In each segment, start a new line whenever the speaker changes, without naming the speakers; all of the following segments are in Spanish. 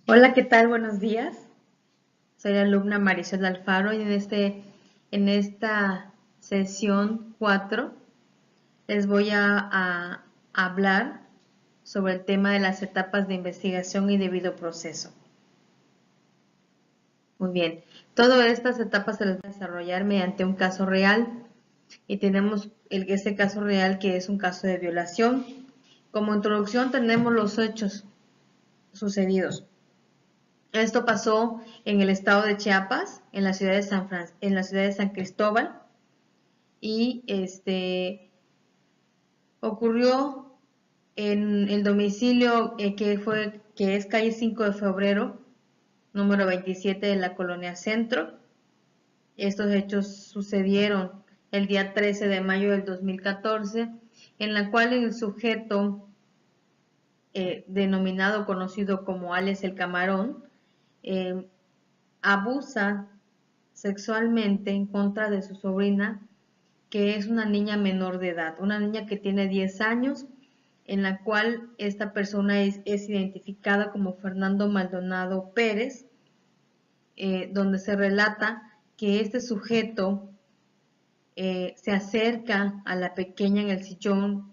Hola, ¿qué tal? Buenos días. Soy la alumna Marisol Alfaro y en esta sesión 4 les voy a hablar sobre el tema de las etapas de investigación y debido proceso. Muy bien, todas estas etapas se las van a desarrollar mediante un caso real y tenemos ese caso real que es un caso de violación. Como introducción tenemos los hechos sucedidos. Esto pasó en el estado de Chiapas, en la ciudad de San Cristóbal, y ocurrió en el domicilio que es calle 5 de febrero, número 27 de la colonia Centro. Estos hechos sucedieron el día 13 de mayo del 2014, en la cual el sujeto denominado, conocido como Alex el Camarón, eh, abusa sexualmente en contra de su sobrina, que es una niña menor de edad, una niña que tiene 10 años, en la cual esta persona es identificada como Fernando Maldonado Pérez, donde se relata que este sujeto se acerca a la pequeña en el sillón,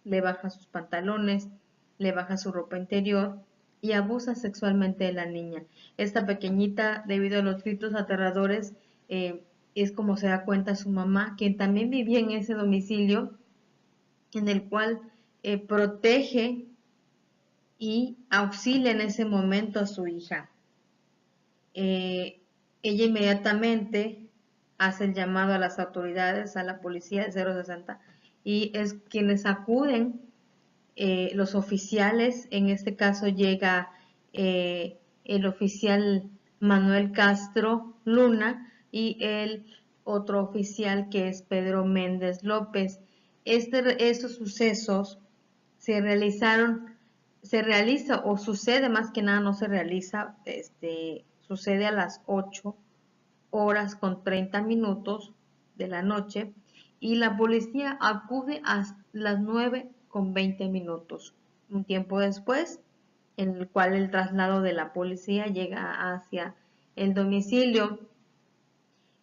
le baja sus pantalones, le baja su ropa interior y abusa sexualmente de la niña. Esta pequeñita, debido a los gritos aterradores, es como se da cuenta su mamá, quien también vivía en ese domicilio, en el cual protege y auxilia en ese momento a su hija. Ella inmediatamente hace el llamado a las autoridades, a la policía de 060, y es quienes acuden, los oficiales. En este caso llega el oficial Manuel Castro Luna y el otro oficial que es Pedro Méndez López. Estos sucesos se realizaron, se realiza o sucede, más que nada no se realiza, sucede a las 8 horas con 30 minutos de la noche y la policía acude a las 9 con 20 minutos. Un tiempo después, en el cual el traslado de la policía llega hacia el domicilio.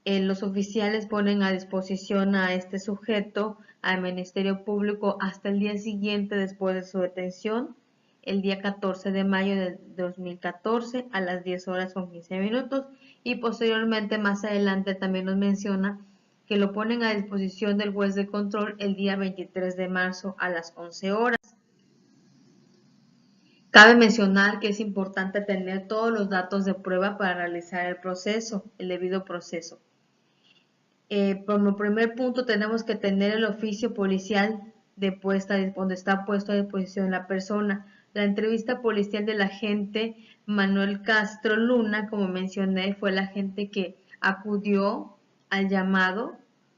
Los oficiales ponen a disposición a este sujeto, al Ministerio Público, hasta el día siguiente después de su detención, el día 14 de mayo de 2014 a las 10 horas con 15 minutos, y posteriormente más adelante también nos menciona que lo ponen a disposición del juez de control el día 23 de marzo a las 11 horas. Cabe mencionar que es importante tener todos los datos de prueba para realizar el proceso, el debido proceso. Como primer punto tenemos que tener el oficio policial donde está puesto a disposición la persona. La entrevista policial del agente Manuel Castro Luna, como mencioné, fue el agente que acudió al llamado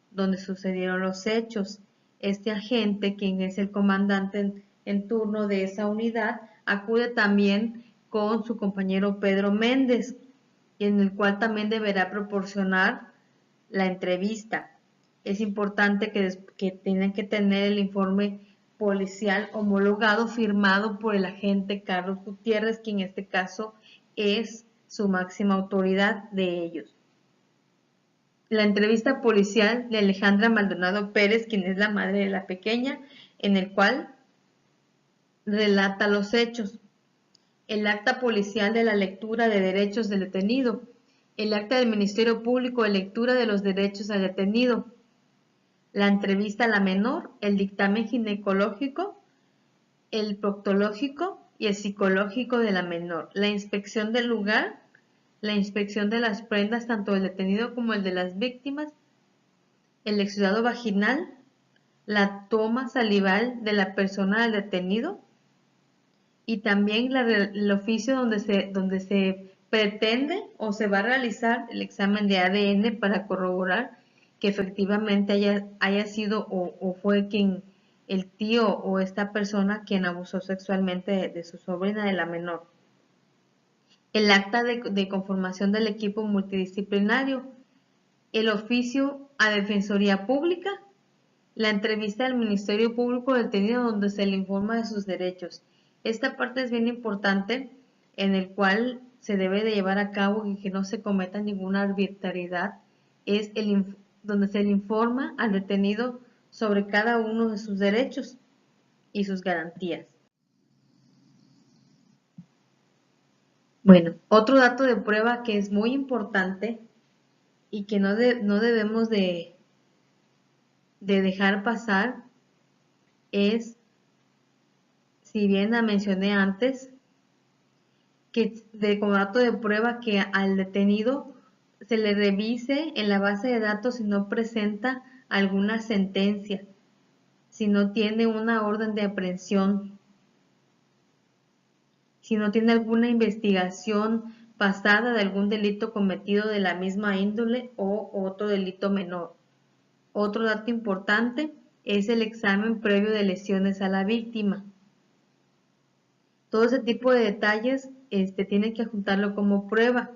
donde sucedieron los hechos. Este agente, quien es el comandante en turno de esa unidad, acude también con su compañero Pedro Méndez, en el cual también deberá proporcionar la entrevista. Es importante que tengan que tener el informe policial homologado firmado por el agente Carlos Gutiérrez, que en este caso es su máxima autoridad de ellos. La entrevista policial de Alejandra Maldonado Pérez, quien es la madre de la pequeña, en el cual relata los hechos. El acta policial de la lectura de derechos del detenido. El acta del Ministerio Público de lectura de los derechos al detenido. La entrevista a la menor, el dictamen ginecológico, el proctológico y el psicológico de la menor, la inspección del lugar, la inspección de las prendas tanto del detenido como el de las víctimas, el exudado vaginal, la toma salival de la persona del detenido y también el oficio donde se pretende o se va a realizar el examen de ADN para corroborar que efectivamente haya sido o fue quien, el tío o esta persona quien abusó sexualmente de su sobrina, de la menor. El acta de conformación del equipo multidisciplinario, el oficio a Defensoría Pública, la entrevista del Ministerio Público detenido donde se le informa de sus derechos. Esta parte es bien importante en el cual se debe de llevar a cabo y que no se cometa ninguna arbitrariedad, es donde se le informa al detenido sobre cada uno de sus derechos y sus garantías. Bueno, otro dato de prueba que es muy importante y que no debemos de dejar pasar es, si bien la mencioné antes, que como dato de prueba que al detenido se le revise en la base de datos si no presenta alguna sentencia, si no tiene una orden de aprehensión, si no tiene alguna investigación pasada de algún delito cometido de la misma índole o otro delito menor. Otro dato importante es el examen previo de lesiones a la víctima. Todo ese tipo de detalles tiene que juntarlo como prueba.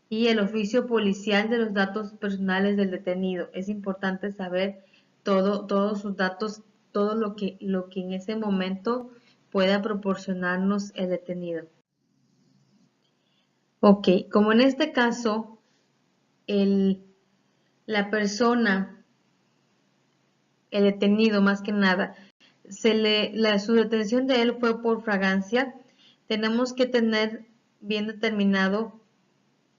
Y el oficio policial de los datos personales del detenido. Es importante saber todos sus datos, todo lo que en ese momento pueda proporcionarnos el detenido. Ok, como en este caso, la persona, el detenido más que nada, su detención de él fue por fragancia, tenemos que tener bien determinado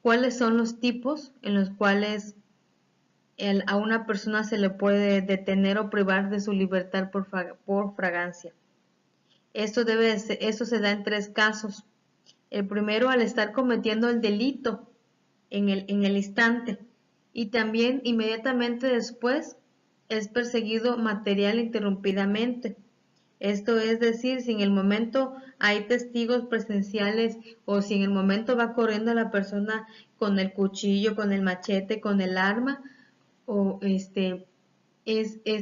cuáles son los tipos en los cuales a una persona se le puede detener o privar de su libertad por fragancia. Esto se da en 3 casos. El primero, al estar cometiendo el delito en el instante, y también inmediatamente después es perseguido material interrumpidamente. Esto es decir, si en el momento hay testigos presenciales o si en el momento va corriendo la persona con el cuchillo, con el machete, con el arma, o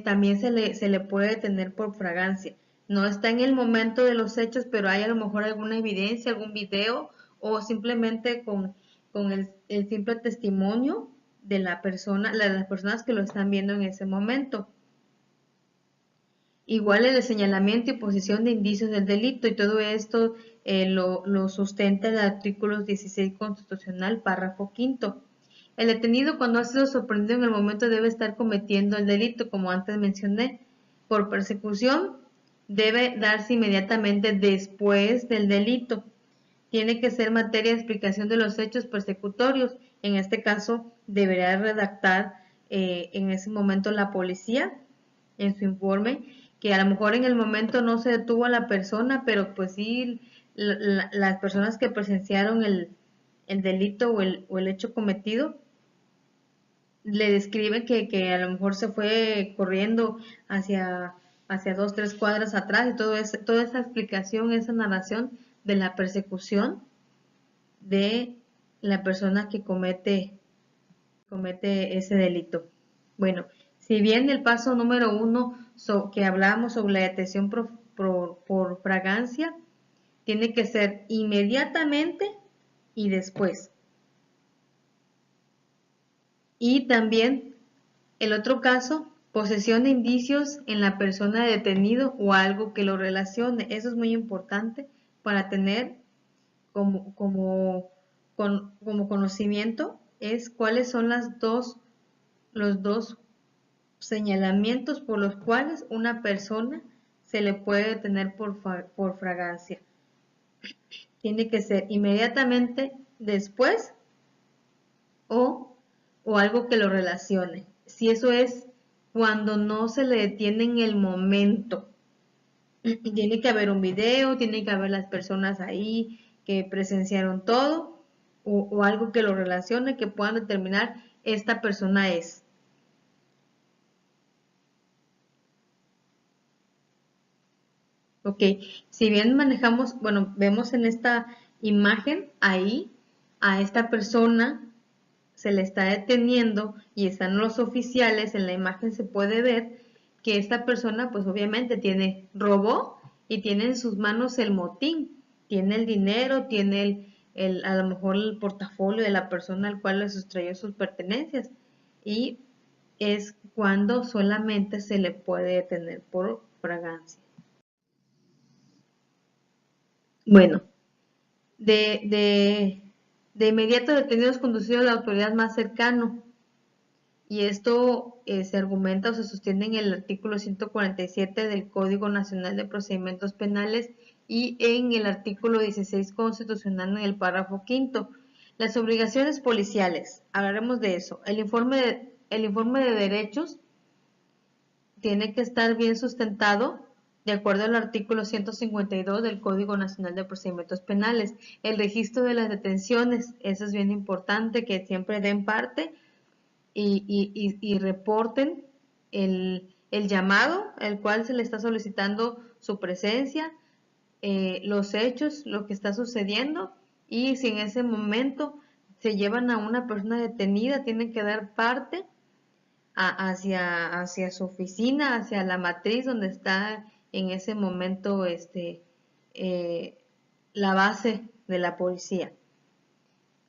también se le puede detener por fragancia. No está en el momento de los hechos, pero hay a lo mejor alguna evidencia, algún video o simplemente con el simple testimonio de las personas que lo están viendo en ese momento. Igual el señalamiento y posición de indicios del delito, y todo esto lo sustenta el artículo 16 constitucional, párrafo 5º. El detenido, cuando ha sido sorprendido en el momento, debe estar cometiendo el delito, como antes mencioné. Por persecución, debe darse inmediatamente después del delito. Tiene que ser materia de explicación de los hechos persecutorios. En este caso, deberá redactar en ese momento la policía en su informe, que a lo mejor en el momento no se detuvo a la persona, pero pues sí las personas que presenciaron el delito o el hecho cometido le describen que a lo mejor se fue corriendo hacia 2, 3 cuadras atrás, y toda esa explicación, esa narración de la persecución de la persona que comete ese delito. Bueno, si bien el paso número 1 que hablábamos sobre la detención por fragancia, tiene que ser inmediatamente y después. Y también el otro caso, posesión de indicios en la persona de detenido o algo que lo relacione. Eso es muy importante para tener como conocimiento, es cuáles son los dos señalamientos por los cuales una persona se le puede detener por fragancia. Tiene que ser inmediatamente después o algo que lo relacione. Si eso es cuando no se le detiene en el momento, tiene que haber un video, tiene que haber las personas ahí que presenciaron todo o algo que lo relacione, que puedan determinar esta persona es. Ok, si bien manejamos, bueno, vemos en esta imagen ahí a esta persona se le está deteniendo y están los oficiales, en la imagen se puede ver que esta persona pues obviamente robó y tiene en sus manos el motín, tiene el dinero, tiene a lo mejor el portafolio de la persona al cual le sustrayó sus pertenencias, y es cuando solamente se le puede detener por fragancia. Bueno, De inmediato detenidos conducidos a la autoridad más cercano. Y esto se argumenta o se sostiene en el artículo 147 del Código Nacional de Procedimientos Penales y en el artículo 16 constitucional en el párrafo quinto. Las obligaciones policiales, hablaremos de eso. El informe de derechos tiene que estar bien sustentado de acuerdo al artículo 152 del Código Nacional de Procedimientos Penales. El registro de las detenciones, eso es bien importante, que siempre den parte y reporten el llamado, el cual se le está solicitando su presencia, los hechos, lo que está sucediendo, y si en ese momento se llevan a una persona detenida, tienen que dar parte hacia su oficina, hacia la matriz donde está en ese momento la base de la policía.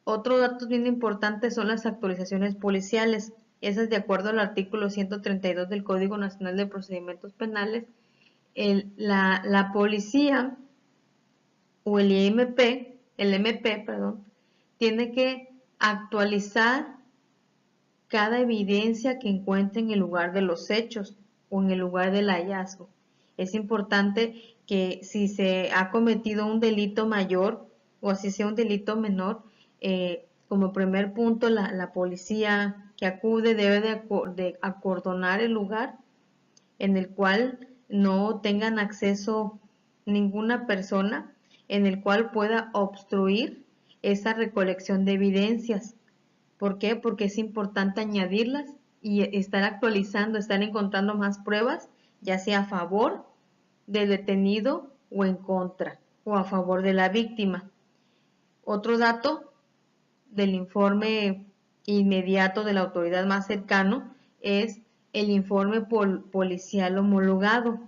Otro dato bien importante son las actualizaciones policiales. Esas, de acuerdo al artículo 132 del Código Nacional de Procedimientos Penales, la policía o el MP, tiene que actualizar cada evidencia que encuentre en el lugar de los hechos o en el lugar del hallazgo. Es importante que si se ha cometido un delito mayor o así sea un delito menor, como primer punto la policía que acude debe de acordonar el lugar en el cual no tengan acceso ninguna persona, en el cual pueda obstruir esa recolección de evidencias. ¿Por qué? Porque es importante añadirlas y estar actualizando, estar encontrando más pruebas, ya sea a favor del detenido o en contra, o a favor de la víctima. Otro dato del informe inmediato de la autoridad más cercano es el informe policial homologado.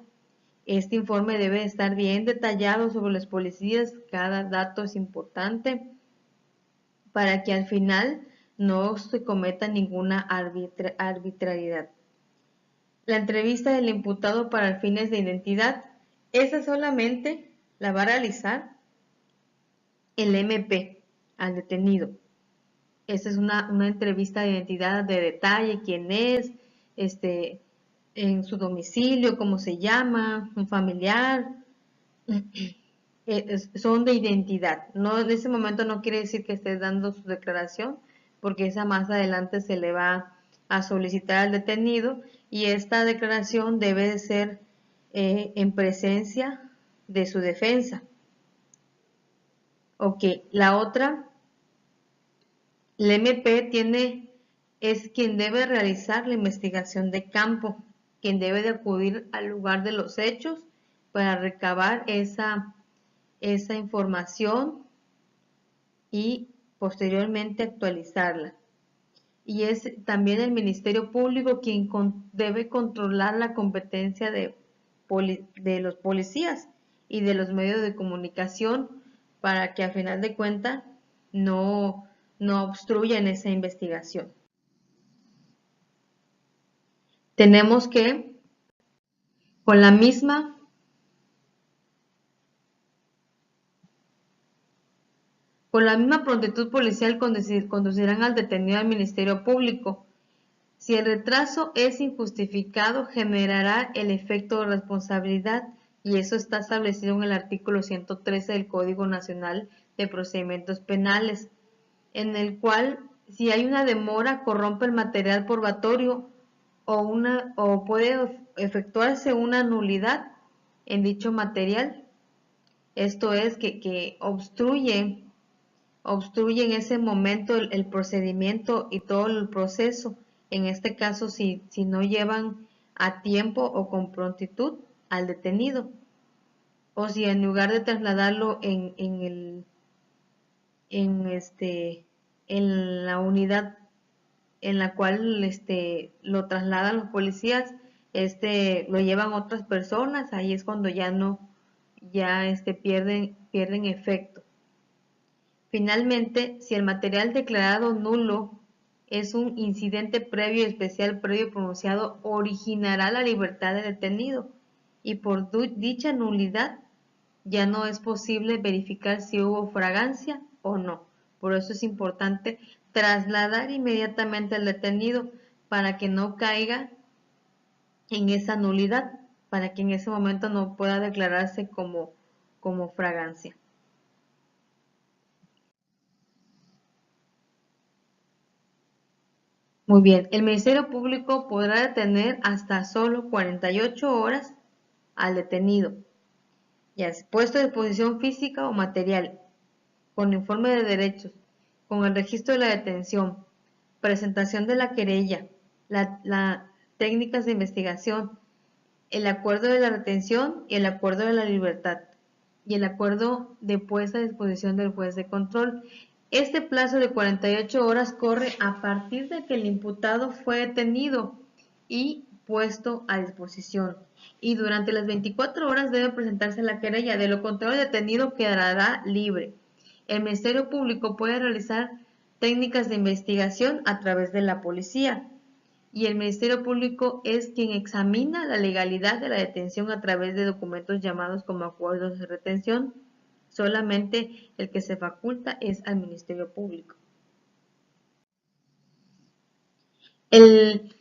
Este informe debe estar bien detallado sobre los policías, cada dato es importante para que al final no se cometa ninguna arbitrariedad. La entrevista del imputado para fines de identidad, esa solamente la va a realizar el MP al detenido. Esa es una entrevista de identidad de detalle, quién es, en su domicilio, cómo se llama, un familiar, son de identidad. No, en ese momento no quiere decir que esté dando su declaración, porque esa más adelante se le va a solicitar al detenido y esta declaración debe de ser en presencia de su defensa. Ok, la otra, el MP es quien debe realizar la investigación de campo, quien debe de acudir al lugar de los hechos para recabar esa información y posteriormente actualizarla. Y es también el Ministerio Público quien debe controlar la competencia de los policías y de los medios de comunicación para que a final de cuentas no obstruyan esa investigación. Tenemos que, con la misma prontitud policial conducirán al detenido al Ministerio Público. Si el retraso es injustificado, generará el efecto de responsabilidad y eso está establecido en el artículo 113 del Código Nacional de Procedimientos Penales, en el cual si hay una demora corrompe el material probatorio o puede efectuarse una nulidad en dicho material. Esto es que obstruye en ese momento el procedimiento y todo el proceso. En este caso, si no llevan a tiempo o con prontitud al detenido, o si en lugar de trasladarlo en la unidad en la cual lo trasladan los policías, lo llevan otras personas, ahí es cuando pierden efecto. Finalmente, si el material declarado nulo es un incidente previo especial previo pronunciado, originará la libertad del detenido y por dicha nulidad ya no es posible verificar si hubo fragancia o no. Por eso es importante trasladar inmediatamente al detenido para que no caiga en esa nulidad, para que en ese momento no pueda declararse como fragancia. Muy bien, el Ministerio Público podrá detener hasta solo 48 horas al detenido, ya sea puesto a disposición física o material, con informe de derechos, con el registro de la detención, presentación de la querella, las técnicas de investigación, el acuerdo de la retención y el acuerdo de la libertad, y el acuerdo de puesta a disposición del juez de control. Este plazo de 48 horas corre a partir de que el imputado fue detenido y puesto a disposición. Y durante las 24 horas debe presentarse la querella, de lo contrario el detenido quedará libre. El Ministerio Público puede realizar técnicas de investigación a través de la policía, y el Ministerio Público es quien examina la legalidad de la detención a través de documentos llamados como acuerdos de retención. Solamente el que se faculta es al Ministerio Público. El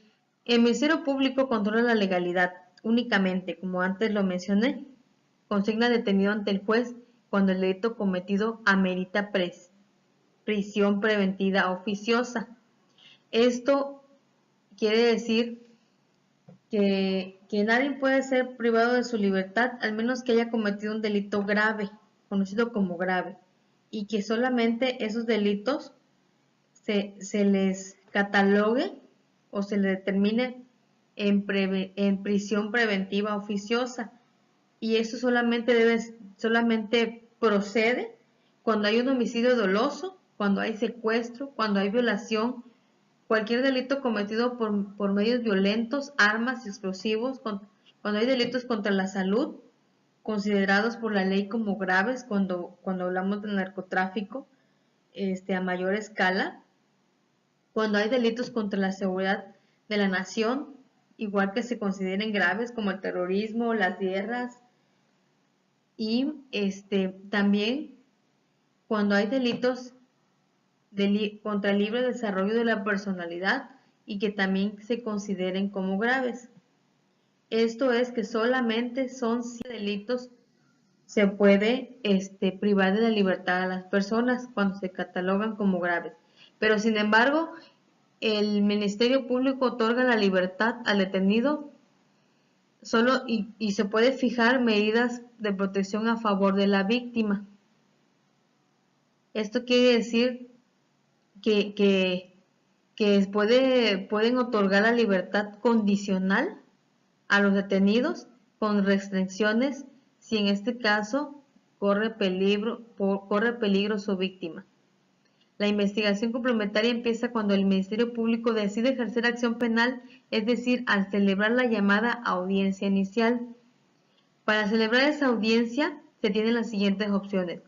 Ministerio Público controla la legalidad únicamente, como antes lo mencioné, consigna detenido ante el juez cuando el delito cometido amerita prisión preventiva oficiosa. Esto quiere decir que nadie puede ser privado de su libertad al menos que haya cometido un delito grave, conocido como grave, y que solamente esos delitos se les catalogue o se les determine en prisión preventiva oficiosa. Y eso solamente procede cuando hay un homicidio doloso, cuando hay secuestro, cuando hay violación, cualquier delito cometido por medios violentos, armas y explosivos, cuando hay delitos contra la salud, considerados por la ley como graves, cuando hablamos de narcotráfico a mayor escala, cuando hay delitos contra la seguridad de la nación, igual que se consideren graves como el terrorismo, las guerras, y también cuando hay delitos contra el libre desarrollo de la personalidad y que también se consideren como graves. Esto es que solamente son 100 delitos se puede privar de la libertad a las personas cuando se catalogan como graves. Pero sin embargo, el Ministerio Público otorga la libertad al detenido solo y se puede fijar medidas de protección a favor de la víctima. Esto quiere decir que pueden otorgar la libertad condicional a los detenidos con restricciones si en este caso corre peligro su víctima. La investigación complementaria empieza cuando el Ministerio Público decide ejercer acción penal, es decir, al celebrar la llamada audiencia inicial. Para celebrar esa audiencia se tienen las siguientes opciones.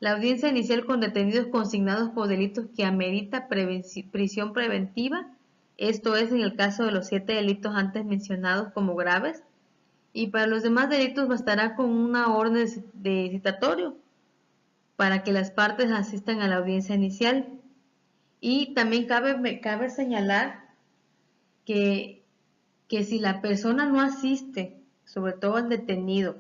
La audiencia inicial con detenidos consignados por delitos que amerita prisión preventiva, esto es en el caso de los 7 delitos antes mencionados como graves, y para los demás delitos bastará con una orden de citatorio para que las partes asistan a la audiencia inicial. Y también cabe señalar que si la persona no asiste, sobre todo el detenido,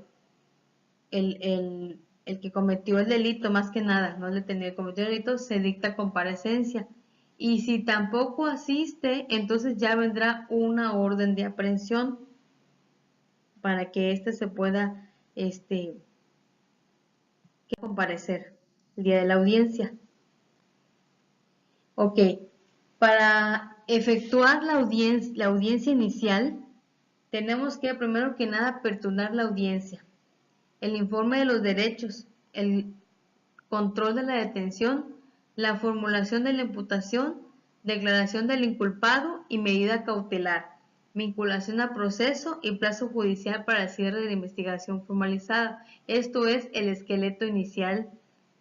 el que cometió el delito, más que nada, no el detenido, el que cometió el delito, se dicta comparecencia. Y si tampoco asiste, entonces ya vendrá una orden de aprehensión para que éste se pueda comparecer el día de la audiencia. Ok, para efectuar la audiencia inicial, tenemos que primero que nada aperturar la audiencia, el informe de los derechos, el control de la detención, la formulación de la imputación, declaración del inculpado y medida cautelar, vinculación a proceso y plazo judicial para el cierre de la investigación formalizada. Esto es el esqueleto inicial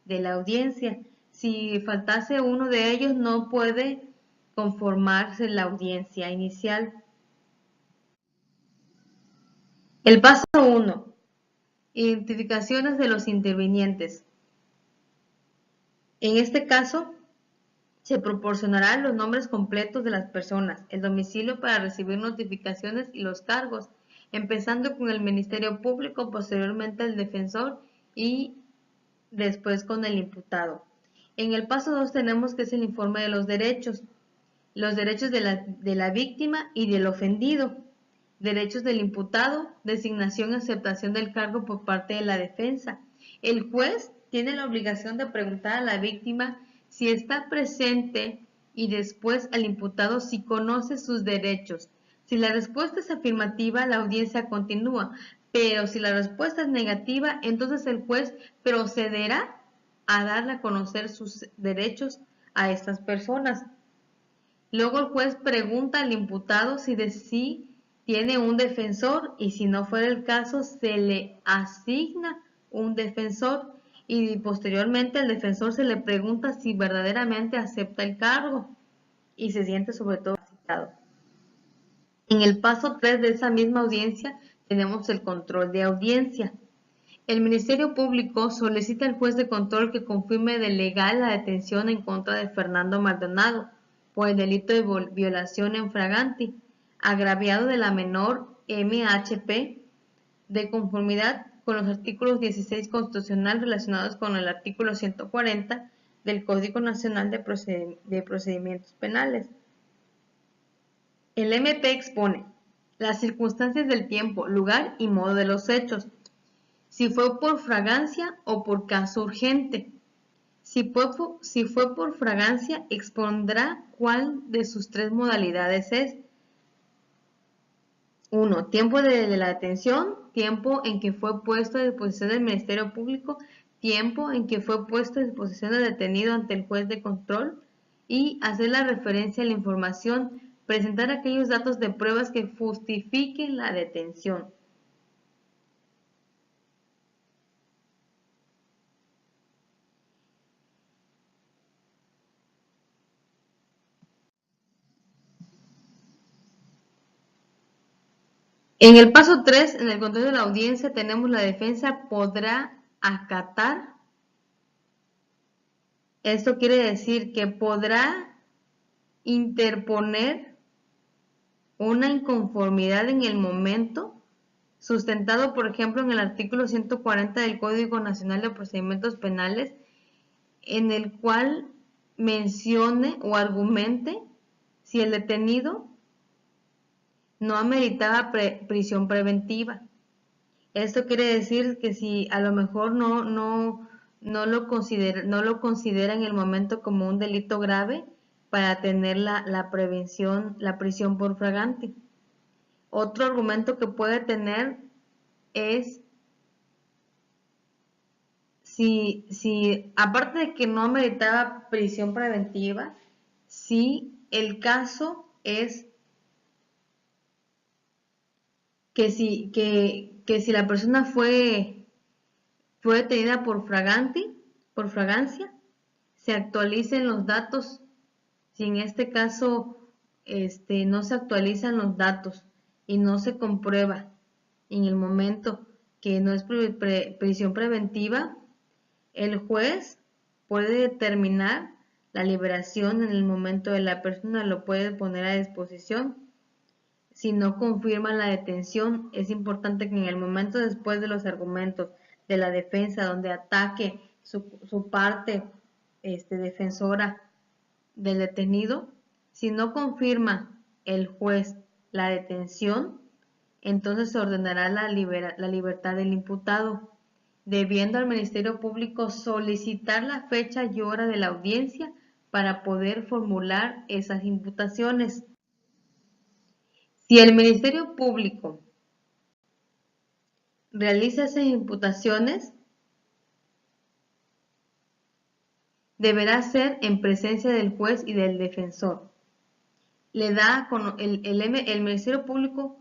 de la audiencia. Si faltase uno de ellos, no puede conformarse la audiencia inicial. El paso 1. Identificaciones de los intervinientes. En este caso, se proporcionarán los nombres completos de las personas, el domicilio para recibir notificaciones y los cargos, empezando con el Ministerio Público, posteriormente el defensor y después con el imputado. En el paso 2 tenemos que es el informe de los derechos de la víctima y del ofendido, derechos del imputado, designación y aceptación del cargo por parte de la defensa. El juez tiene la obligación de preguntar a la víctima si está presente y después al imputado si conoce sus derechos. Si la respuesta es afirmativa, la audiencia continúa, pero si la respuesta es negativa, entonces el juez procederá a darle a conocer sus derechos a estas personas. Luego el juez pregunta al imputado si de sí tiene un defensor y si no fuera el caso se le asigna un defensor y posteriormente al defensor se le pregunta si verdaderamente acepta el cargo y se siente sobre todo capacitado. En el paso 3 de esa misma audiencia tenemos el control de audiencia. El Ministerio Público solicita al juez de control que confirme de legal la detención en contra de Fernando Maldonado por el delito de violación en fraganti, agraviado de la menor MHP, de conformidad con los artículos 16 constitucional relacionados con el artículo 140 del Código Nacional de Procedimientos Penales. El MP expone las circunstancias del tiempo, lugar y modo de los hechos, si fue por fragancia o por caso urgente. Si fue por fragancia, expondrá cuál de sus tres modalidades es. 1. Tiempo de la detención, tiempo en que fue puesto a disposición del Ministerio Público, tiempo en que fue puesto a disposición del detenido ante el juez de control y hacer la referencia a la información, presentar aquellos datos de pruebas que justifiquen la detención. En el paso 3, en el control de la audiencia, tenemos la defensa podrá acatar. Esto quiere decir que podrá interponer una inconformidad en el momento, sustentado, por ejemplo, en el artículo 140 del Código Nacional de Procedimientos Penales, en el cual mencione o argumente si el detenido no ameritaba prisión preventiva. Esto quiere decir que si a lo mejor no lo considera en el momento como un delito grave para tener la prisión por fragante. Otro argumento que puede tener es si aparte de que no ameritaba prisión preventiva, si el caso es que si la persona fue detenida por fragancia, se actualicen los datos. Si en este caso no se actualizan los datos y no se comprueba en el momento que no es prisión preventiva, el juez puede determinar la liberación en el momento de la persona, lo puede poner a disposición. Si no confirman la detención, es importante que en el momento después de los argumentos de la defensa, donde ataque su parte defensora del detenido, si no confirma el juez la detención, entonces se ordenará la libertad del imputado, debiendo al Ministerio Público solicitar la fecha y hora de la audiencia para poder formular esas imputaciones. Si el Ministerio Público realiza esas imputaciones, deberá ser en presencia del juez y del defensor. El Ministerio Público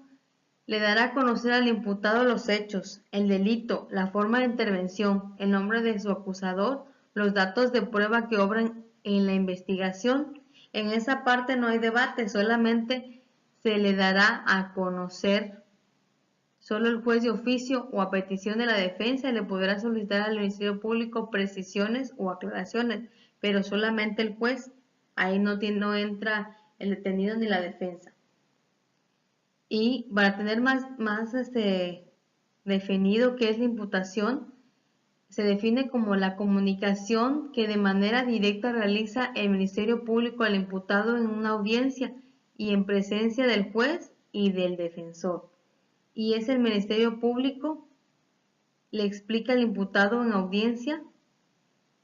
le dará a conocer al imputado los hechos, el delito, la forma de intervención, el nombre de su acusador, los datos de prueba que obran en la investigación. En esa parte no hay debate, solamente se le dará a conocer Solo el juez de oficio o a petición de la defensa le podrá solicitar al Ministerio Público precisiones o aclaraciones, pero solamente el juez. Ahí no entra el detenido ni la defensa. Y para tener más definido qué es la imputación, se define como la comunicación que de manera directa realiza el Ministerio Público al imputado en una audiencia y en presencia del juez y del defensor. Y es el Ministerio Público le explica al imputado en audiencia,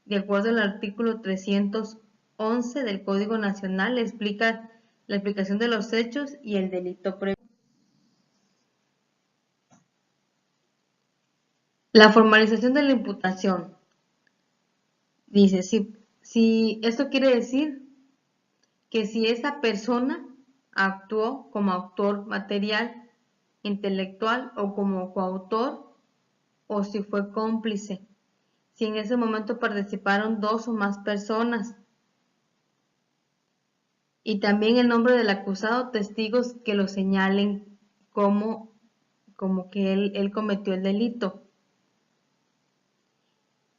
de acuerdo al artículo 311 del Código Nacional, le explica la explicación de los hechos y el delito previo. La formalización de la imputación. Dice, si esto quiere decir que si esa persona actuó como autor material, intelectual o como coautor, o si fue cómplice, si en ese momento participaron dos o más personas, y también el nombre del acusado, testigos que lo señalen como que él cometió el delito.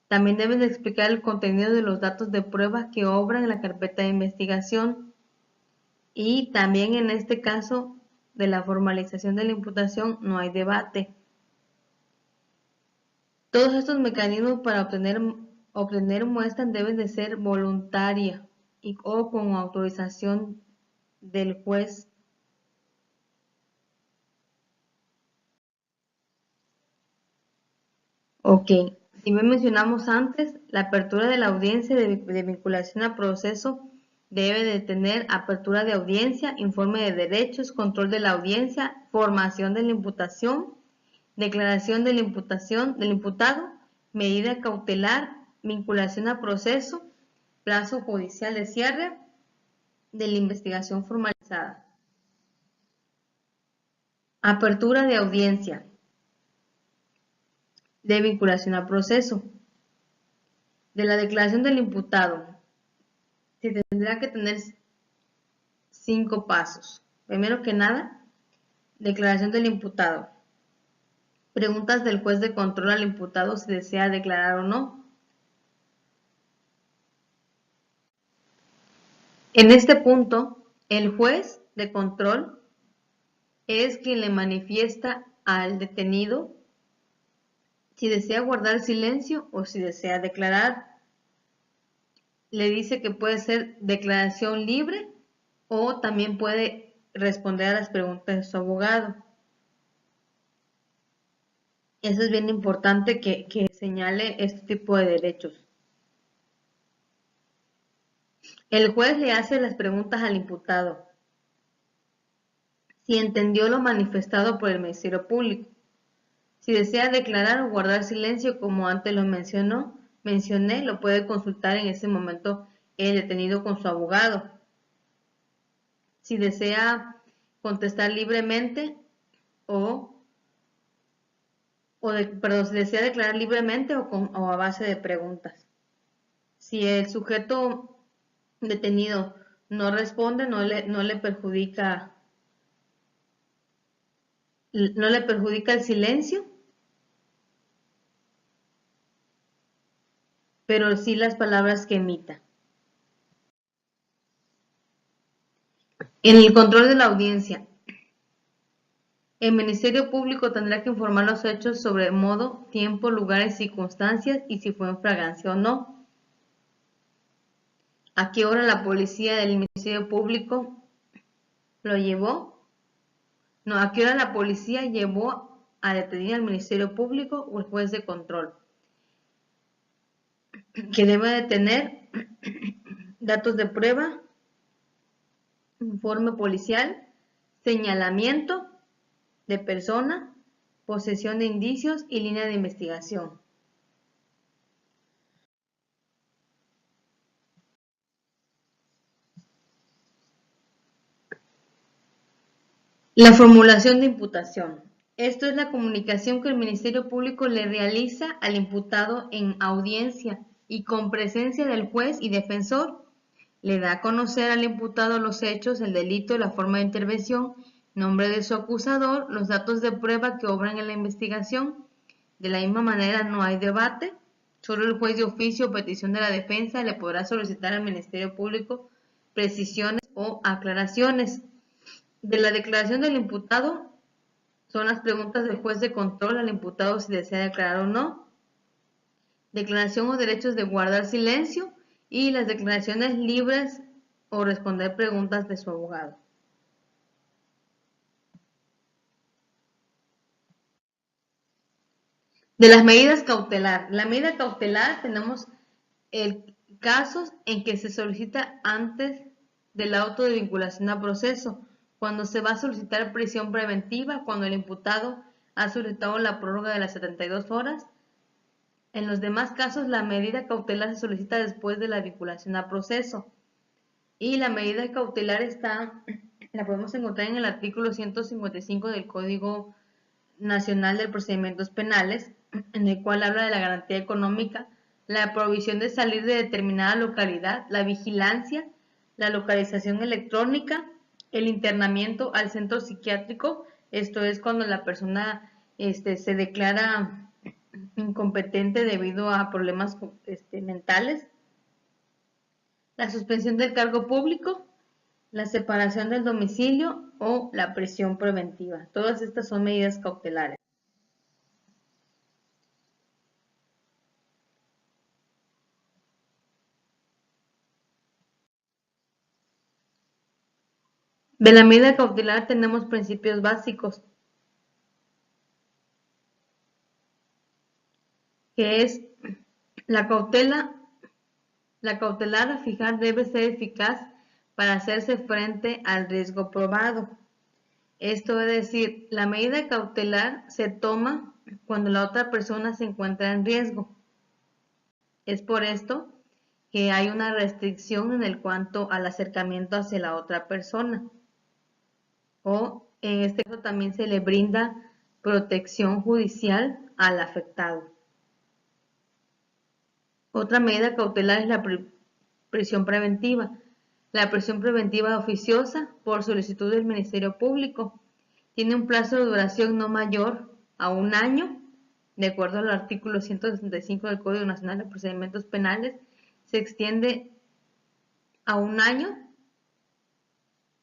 También deben de explicar el contenido de los datos de prueba que obran en la carpeta de investigación. Y también en este caso de la formalización de la imputación no hay debate. Todos estos mecanismos para obtener muestras deben de ser voluntaria o con autorización del juez. Ok, si me mencionamos antes, la apertura de la audiencia de vinculación a proceso debe de tener apertura de audiencia, informe de derechos, control de la audiencia, formación de la imputación, declaración de la imputación del imputado, medida cautelar, vinculación a proceso, plazo judicial de cierre de la investigación formalizada. Apertura de audiencia de vinculación a proceso. De la declaración del imputado, se tendrá que tener 5 pasos. Primero que nada, declaración del imputado. Preguntas del juez de control al imputado si desea declarar o no. En este punto, el juez de control es quien le manifiesta al detenido si desea guardar silencio o si desea declarar. Le dice que puede ser declaración libre o también puede responder a las preguntas de su abogado. Eso es bien importante que señale este tipo de derechos. El juez le hace las preguntas al imputado si entendió lo manifestado por el Ministerio Público. Si desea declarar o guardar silencio, como antes lo mencioné, lo puede consultar en ese momento el detenido con su abogado. Si desea contestar libremente si desea declarar libremente o a base de preguntas. Si el sujeto detenido no responde, no le perjudica el silencio, pero sí las palabras que emita. En el control de la audiencia, el Ministerio Público tendrá que informar los hechos sobre modo, tiempo, lugares, circunstancias y si fue en fragancia o no. ¿A qué hora la policía del Ministerio Público lo llevó? No, ¿a qué hora la policía llevó a detener al Ministerio Público o el juez de control? Que debe de tener datos de prueba, informe policial, señalamiento de persona, posesión de indicios y línea de investigación. La formulación de imputación. Esto es la comunicación que el Ministerio Público le realiza al imputado en audiencia y con presencia del juez y defensor. Le da a conocer al imputado los hechos, el delito y la forma de intervención nombre de su acusador, los datos de prueba que obran en la investigación. De la misma manera, no hay debate. Solo el juez de oficio o petición de la defensa le podrá solicitar al Ministerio Público precisiones o aclaraciones. De la declaración del imputado son las preguntas del juez de control al imputado si desea declarar o no. Declaración o derechos de guardar silencio y las declaraciones libres o responder preguntas de su abogado. De las medidas cautelar. La medida cautelar tenemos casos en que se solicita antes del auto de vinculación a proceso, cuando se va a solicitar prisión preventiva, cuando el imputado ha solicitado la prórroga de las 72 horas. En los demás casos, la medida cautelar se solicita después de la vinculación a proceso. Y la medida cautelar la podemos encontrar en el artículo 155 del Código Nacional de Procedimientos Penales, en el cual habla de la garantía económica, la prohibición de salir de determinada localidad, la vigilancia, la localización electrónica, el internamiento al centro psiquiátrico, esto es cuando la persona se declara incompetente debido a problemas mentales, la suspensión del cargo público, la separación del domicilio o la prisión preventiva. Todas estas son medidas cautelares. De la medida cautelar tenemos principios básicos, que es la cautelar a fijar debe ser eficaz para hacerse frente al riesgo probado. Esto es decir, la medida cautelar se toma cuando la otra persona se encuentra en riesgo. Es por esto que hay una restricción en el cuanto al acercamiento hacia la otra persona. O en este caso también se le brinda protección judicial al afectado. Otra medida cautelar es la prisión preventiva. La prisión preventiva oficiosa por solicitud del Ministerio Público tiene un plazo de duración no mayor a 1 año, de acuerdo al artículo 165 del Código Nacional de Procedimientos Penales, se extiende a 1 año,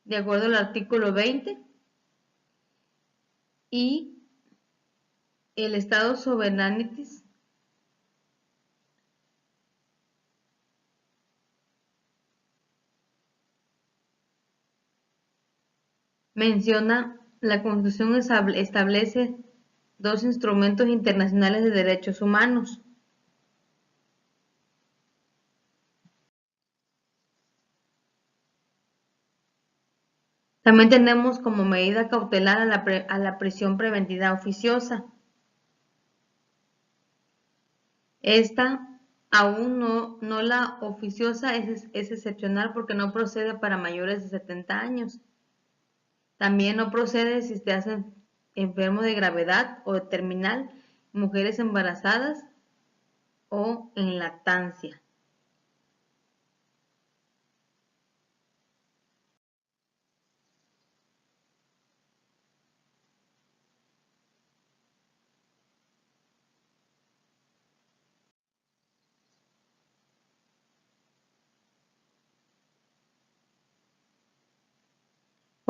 de acuerdo al artículo 20, y el Estado Soberanitis menciona, la Constitución establece 2 instrumentos internacionales de derechos humanos. También tenemos como medida cautelar a la prisión preventiva oficiosa. Esta aún no la oficiosa es excepcional porque no procede para mayores de 70 años. También no procede si te hacen enfermo de gravedad o de terminal, mujeres embarazadas o en lactancia.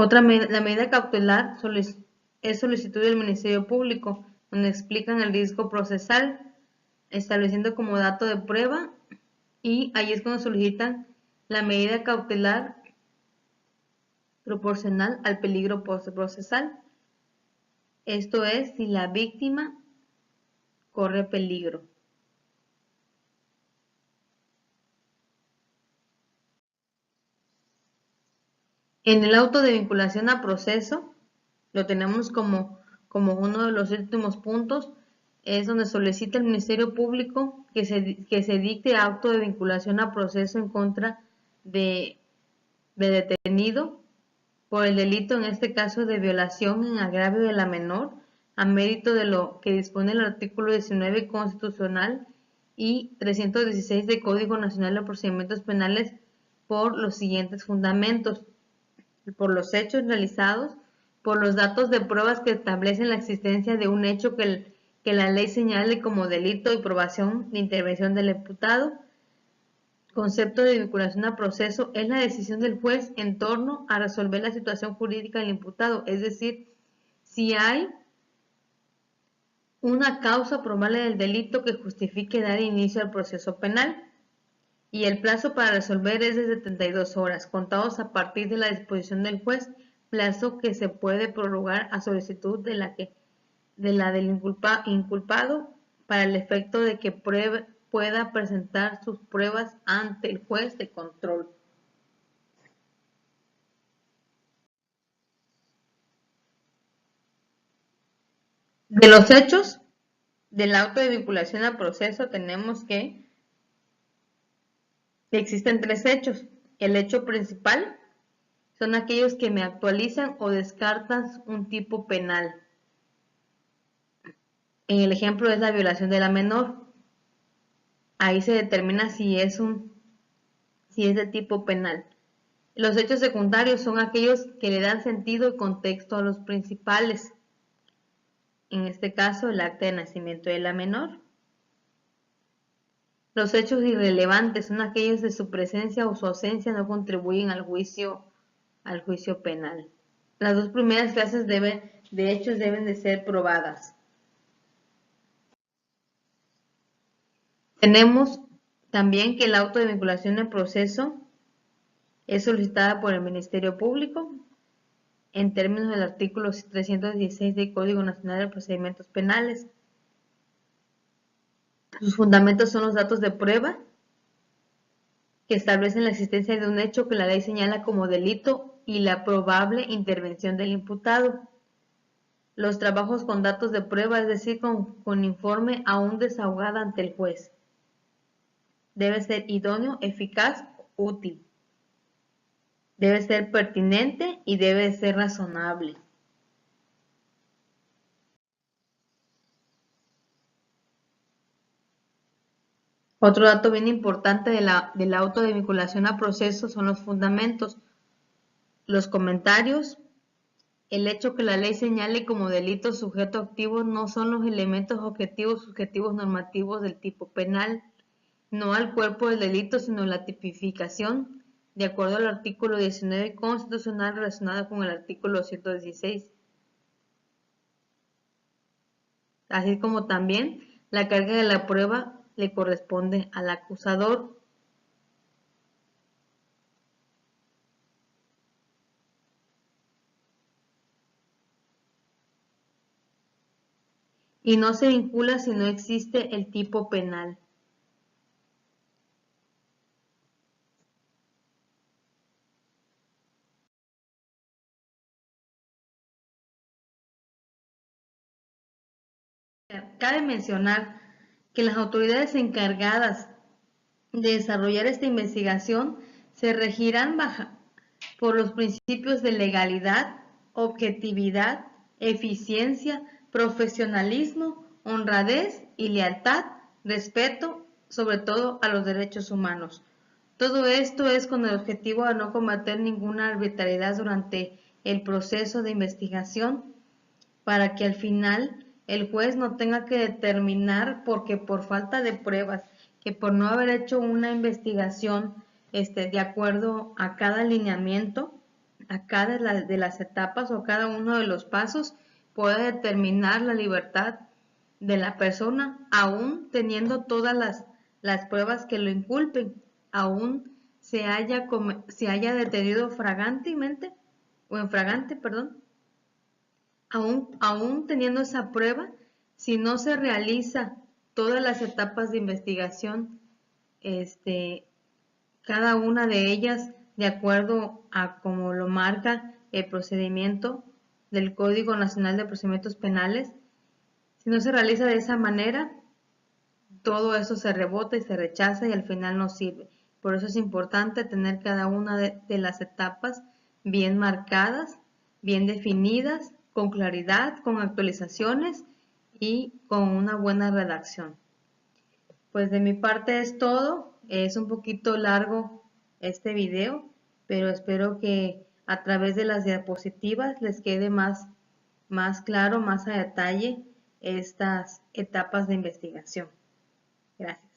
La medida cautelar es solicitud del Ministerio Público, donde explican el riesgo procesal, estableciendo como dato de prueba, y ahí es cuando solicitan la medida cautelar proporcional al peligro procesal. Esto es, si la víctima corre peligro. En el auto de vinculación a proceso, lo tenemos como uno de los últimos puntos, es donde solicita el Ministerio Público que se dicte auto de vinculación a proceso en contra de detenido por el delito, en este caso de violación en agravio de la menor, a mérito de lo que dispone el artículo 19 constitucional y 316 del Código Nacional de Procedimientos Penales por los siguientes fundamentos: por los hechos realizados, por los datos de pruebas que establecen la existencia de un hecho que la ley señale como delito y probación de intervención del imputado. Concepto de vinculación a proceso es la decisión del juez en torno a resolver la situación jurídica del imputado, es decir, si hay una causa probable del delito que justifique dar inicio al proceso penal, y el plazo para resolver es de 72 horas, contados a partir de la disposición del juez, plazo que se puede prorrogar a solicitud del inculpado para el efecto de que pueda presentar sus pruebas ante el juez de control. De los hechos del auto de vinculación al proceso tenemos que existen 3 hechos. El hecho principal son aquellos que me actualizan o descartan un tipo penal. En el ejemplo es la violación de la menor. Ahí se determina si es de tipo penal. Los hechos secundarios son aquellos que le dan sentido y contexto a los principales. En este caso, el acta de nacimiento de la menor. Los hechos irrelevantes son aquellos de su presencia o su ausencia no contribuyen al juicio penal. Las dos primeras clases de hechos deben de ser probadas. Tenemos también que el auto de vinculación al proceso es solicitada por el Ministerio Público en términos del artículo 316 del Código Nacional de Procedimientos Penales. Sus fundamentos son los datos de prueba que establecen la existencia de un hecho que la ley señala como delito y la probable intervención del imputado. Los trabajos con datos de prueba, es decir, con informe aún desahogado ante el juez. Debe ser idóneo, eficaz, útil. Debe ser pertinente y debe ser razonable. Otro dato bien importante del auto de vinculación a proceso son los fundamentos, los comentarios. El hecho que la ley señale como delito sujeto activo no son los elementos objetivos, subjetivos, normativos del tipo penal, no al cuerpo del delito, sino la tipificación, de acuerdo al artículo 19 constitucional relacionado con el artículo 116. Así como también la carga de la prueba le corresponde al acusador. Y no se vincula si no existe el tipo penal. Cabe mencionar que las autoridades encargadas de desarrollar esta investigación se regirán por los principios de legalidad, objetividad, eficiencia, profesionalismo, honradez y lealtad, respeto, sobre todo a los derechos humanos. Todo esto es con el objetivo de no cometer ninguna arbitrariedad durante el proceso de investigación, para que al final el juez no tenga que determinar porque por falta de pruebas, que por no haber hecho una investigación de acuerdo a cada lineamiento, a cada de las etapas o cada uno de los pasos, pueda determinar la libertad de la persona, aún teniendo todas las pruebas que lo inculpen, aún se haya detenido flagrantemente o en fragante, perdón. Aún teniendo esa prueba, si no se realiza todas las etapas de investigación, cada una de ellas de acuerdo a como lo marca el procedimiento del Código Nacional de Procedimientos Penales, si no se realiza de esa manera, todo eso se rebota y se rechaza y al final no sirve. Por eso es importante tener cada una de las etapas bien marcadas, bien definidas, con claridad, con actualizaciones y con una buena redacción. Pues de mi parte es todo. Es un poquito largo este video, pero espero que a través de las diapositivas les quede más claro, más a detalle estas etapas de investigación. Gracias.